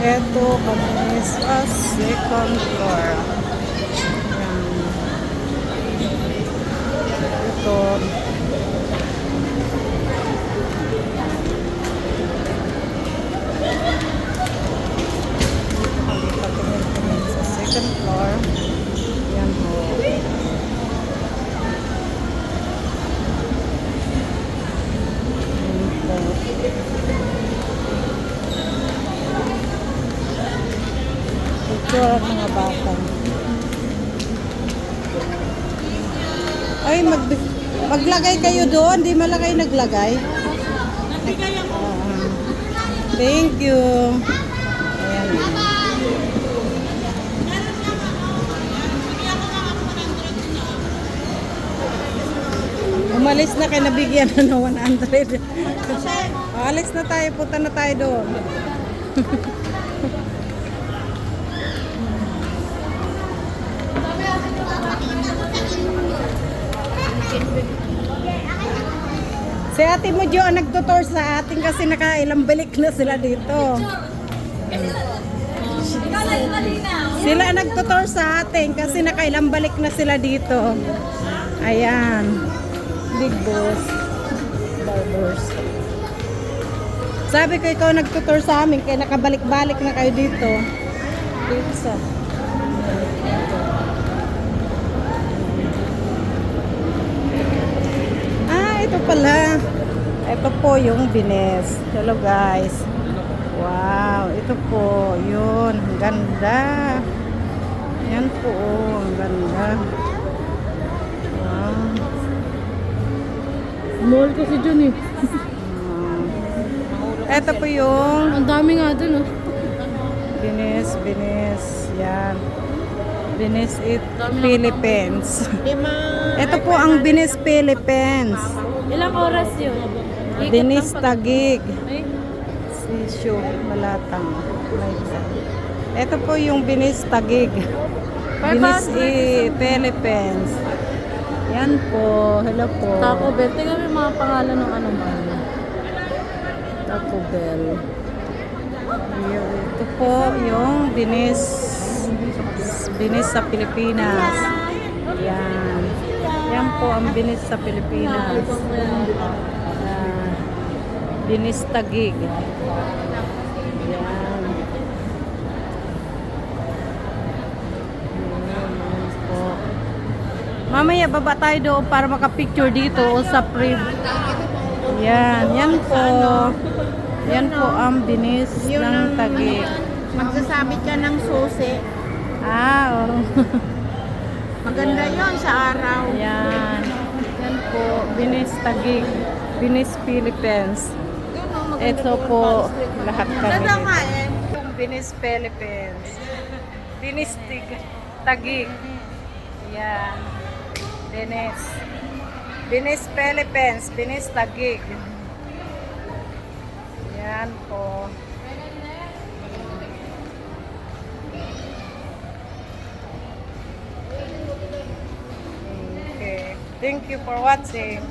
Ito kami sa second floor. Yan. Ito. Patingin-tingin sa second floor. Yan po. Ito ang mga bata. Ay, maglagay kayo doon. Di malagay naglagay. Thank you. Ayan. Umalis na kayo, nabigyan na ng 100. Alis na tayo, punta na tayo doon. Si ate mo Jo ang nagtutor sa atin kasi nakailang balik na sila dito. Sila ang nagtutor sa atin kasi nakailang balik na sila dito. Ayan. Big Boss Barbers. Sabi ko ikaw nagtutor sa amin kaya nakabalik-balik na kayo dito. Pizza. Ito pala. Ito po yung bines. Hello guys. Wow. Ito po. Yun. Ang ganda. Yan po. Ang ganda. Wow. Mall kasi dyan eh. Ito po yung Ang dami nga dun oh. Bines. Yan. Bines Philippines. Ito po ang Bines Philippines. Ilang oras yun? Bines Taguig. Ay, Sisyo, Malatang. Ito po yung Bines Taguig. Bines Philippines. Yan po. Hello po. Taco Bell. Tingnan mo yung mga pangalan ng ano man. Taco Bell. Ito po yung Bines sa Pilipinas. Yan. Yan po ang Bines sa Pilipinas. Bines Taguig. Yan. Yan po. Mamaya baba tayo doon para makapicture dito o sa pre. Yan. Yan po. Yan po ang Bines ng Taguig. Magsasabi ka ng susi. Oo. Maganda yon sa araw. Yan. Yan po. Bines Taguig. Bines Philippines. Ito po. Lahat kami. Ganda nga eh. Yung Bines Philippines. Bines Taguig. Yan. Bines. Bines Philippines. Bines Taguig. Yan po. Okay. Thank you for watching.